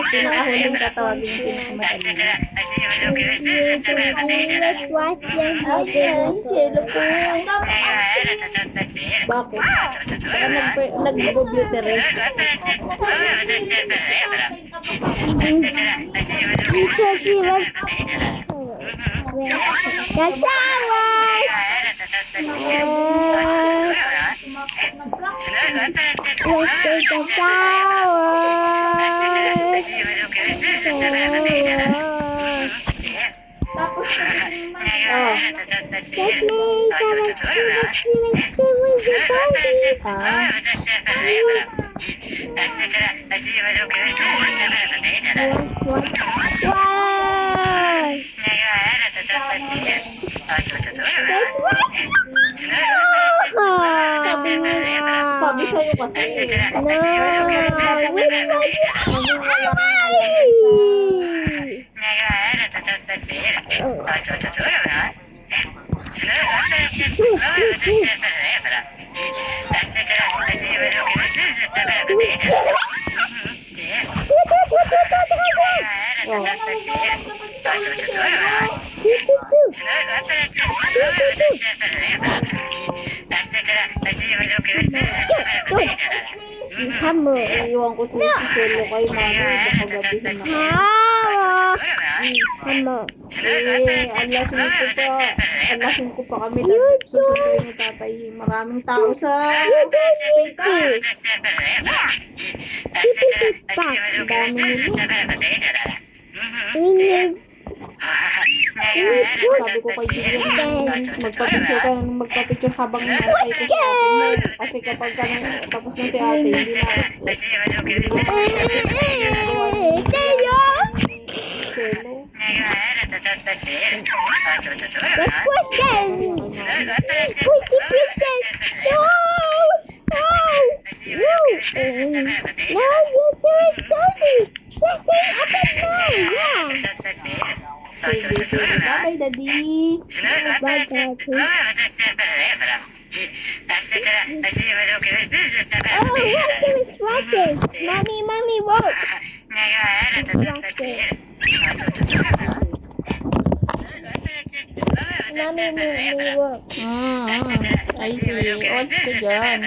Pinakahuling tatawagin yung bakit? Baka nag-computerize. Sabi sa'yo kasi. Kamu, iwan ko sa silo kay mami. Kamu, alasin ko pa kami. Susunduin ni tatay. Maraming tao sa sabi ko kay Julian, magpapicture habang natay ko sa atin. Kasi kapag tapos na si ate, hindi bye, Daddy. Bye, Daddy. Mommy, walk. Mommy, walk. Ay, oras ko dyan.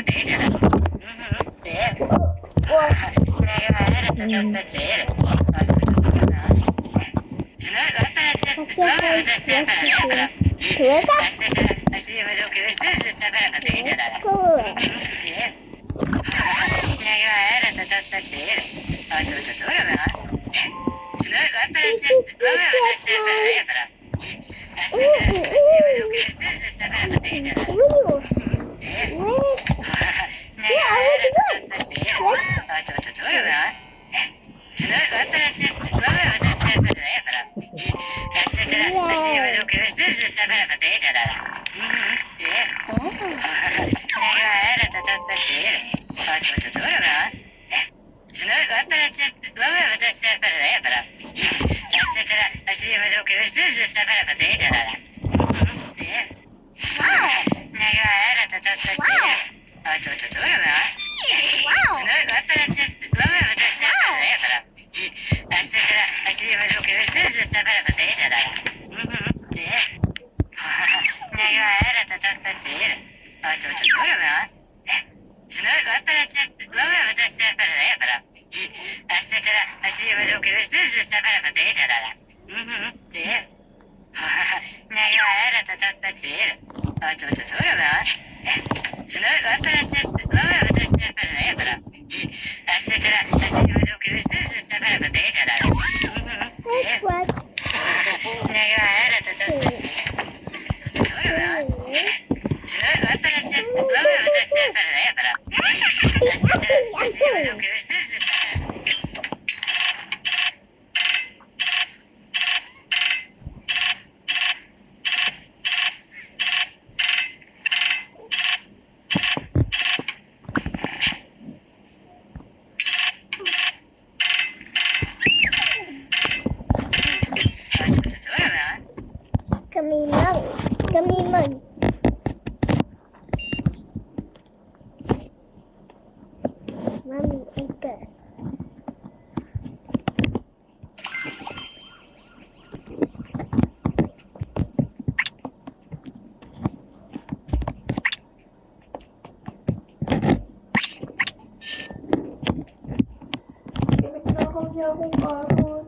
niya akong karot.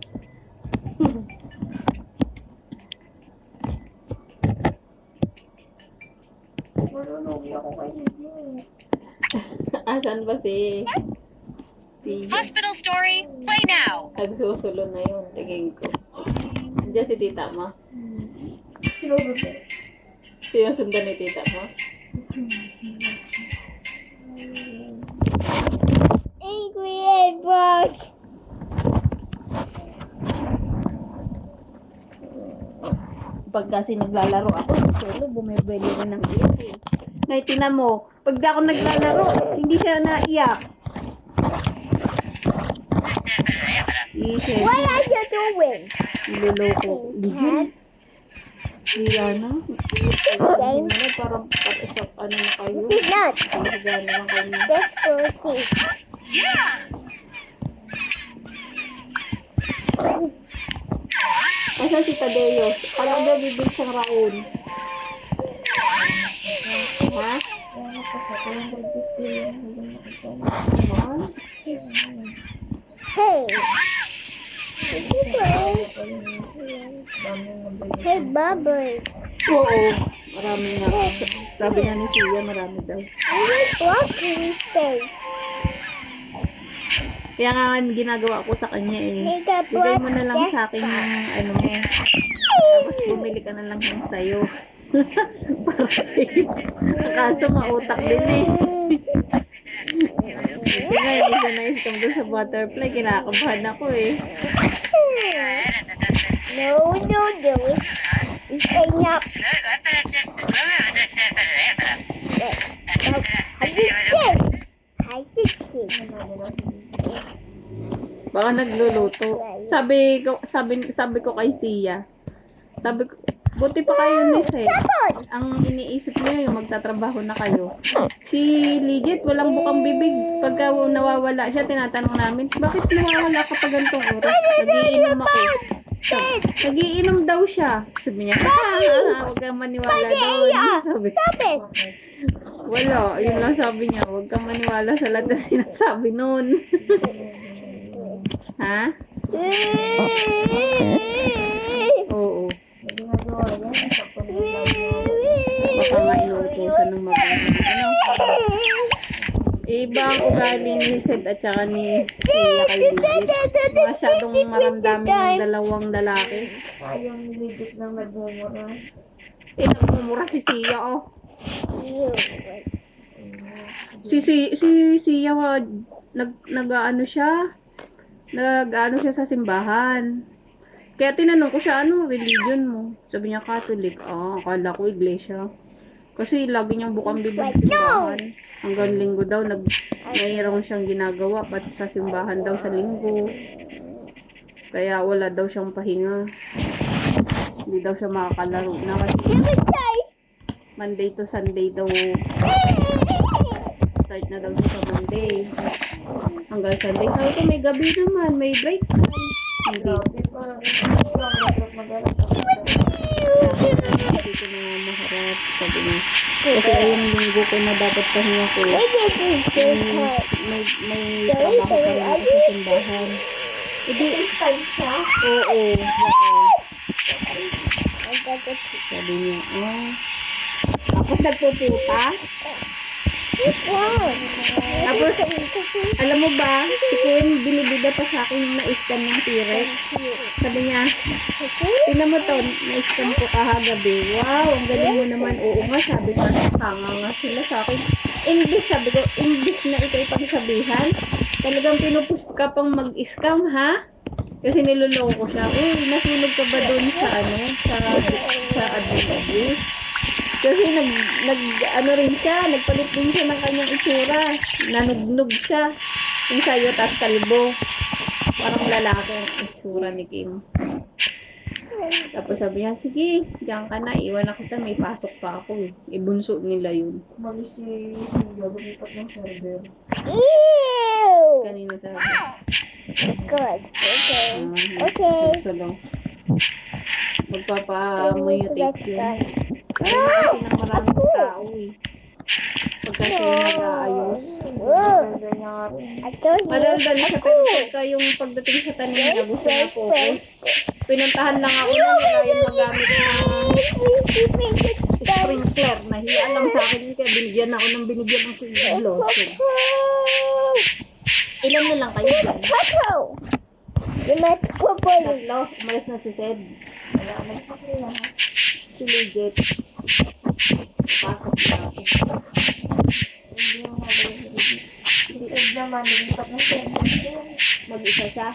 Marunong ako kay Ligit. Asan ba si Hospital story, play now. nagsusulo na yun, tingin ko. Diyan si tita mo. Sinusundan. Sinusundan ni tita mo. Angry Edward. Pag kasi naglalaro ako, solo, bumibili rin ng iyak eh. Ngayon, tinan mo, pag ako naglalaro, hindi siya naiyak. What are you doing? Niloloko. Ligyan. Liana. Game. Parang sa ano na kayo. This is not. Higa na lang kayo. That's dirty. Yeah. Asa si Tadeos? Alam ba bibig siyang raon? Ha? Hey. Hey, Bubble. Oo. Marami nga. Sabi nga ni Sia, marami daw. I like walking space. Kaya nga ginagawa ko sa kanya eh. Make a Bigay mo na lang block. sa akin yung ano mo. Tapos bumili ka na lang yung sayo. Para sa'yo. Kaso mautak din eh. Kasi nga, hindi siya na-iscam doon sa butterfly. Kinakabahan ako eh. No. Stay up. I think Baka nagluluto. Sabi ko kay Sia. Sabi ko, buti pa kayo ni Seth. Ang iniisip niyo yung magtatrabaho na kayo. Si Ligit, walang bukang bibig. Pagka nawawala siya, tinatanong namin, bakit nawawala ka pa gantong oras? Nagiinom ako. Nagiinom daw siya. Sabi niya, huwag kang maniwala doon. Sabi ko, Stop it. wala. Yun lang sabi niya, huwag kang maniwala sa lahat na sinasabi noon. Ha? Oo. Baka nga inuutosan ng mabuti. Ano? Iba ang ugali ni Seth at saka ni Sia kay Ligit. Masyadong maramdamin ng dalawang lalaki. Ayaw ni Ligit nang nagmumura. Nagmumura si Sia, oh. Si Sia, nag-ano siya sa simbahan. Kaya tinanong ko siya, ano religion mo? Sabi niya, Catholic. Akala ko iglesia. Kasi lagi niyang bukang bibig sa simbahan. Hanggang linggo daw, mayroon siyang ginagawa pati sa simbahan daw sa linggo. Kaya wala daw siyang pahinga. Hindi daw siya makakalaro na kasi Monday to Sunday daw. Start na daw siya sa Monday. Hanggang Sunday. Sabi ko, may gabi naman, may break time. Hindi. Hindi ko na maharap. Sabi niya. Kasi ayong linggo ko na dapat pahinga ko. May trabaho pa rin ako sa simbahan. Hindi. Oo. Sabi niya, tapos nagpuputa. Tapos, alam mo ba, si Kim binibida pa sa akin yung na-scam ng T-Rex. Sabi niya, tingnan mo to, na-scam ko kahagabi. Wow, ang galing mo naman. Oo nga, sabi nga, hanga nga sila sa akin. English, sabi ko, English na ito ipagsabihan. Talagang pinupust ka pang mag-scam, ha? Kasi niloloko ko siya. Nasunog ka ba doon sa sa admin abuse? Kasi ano rin siya, nagpalit din siya ng kanyang itsura. Nanugnog siya. Yung sayo, tas kalbo. Parang lalaki ang itsura ni Kim. Tapos sabi niya, sige, diyan ka na, iwan na kita, may pasok pa ako. Ibunso nila yun. Umalis si Silvia, lumipat ng server. Kanina sabi. Good. Okay. Sulong. Magpapa-mutate yun. Kasi ng maraming tao eh. Pagka siya yung nag-aayos. Ganda niya nga rin. I told you. Madaldal siya, pero pagka yung pagdating sa tanim niya, gusto niya focus. Pinuntahan lang ako na wala yung magamit na sprinkler. Nahiya lang sa akin yun, kaya binigyan ako ng seed blossom. Ilan na lang kayo dyan? Coco. You must put it. Tatlo, umalis na si Sed. Wala ka nagsakriya. Si Legit. Pasok na ako. Hindi mo nga ba yung Sid naman, lumipat na siya. Mag-isa siya.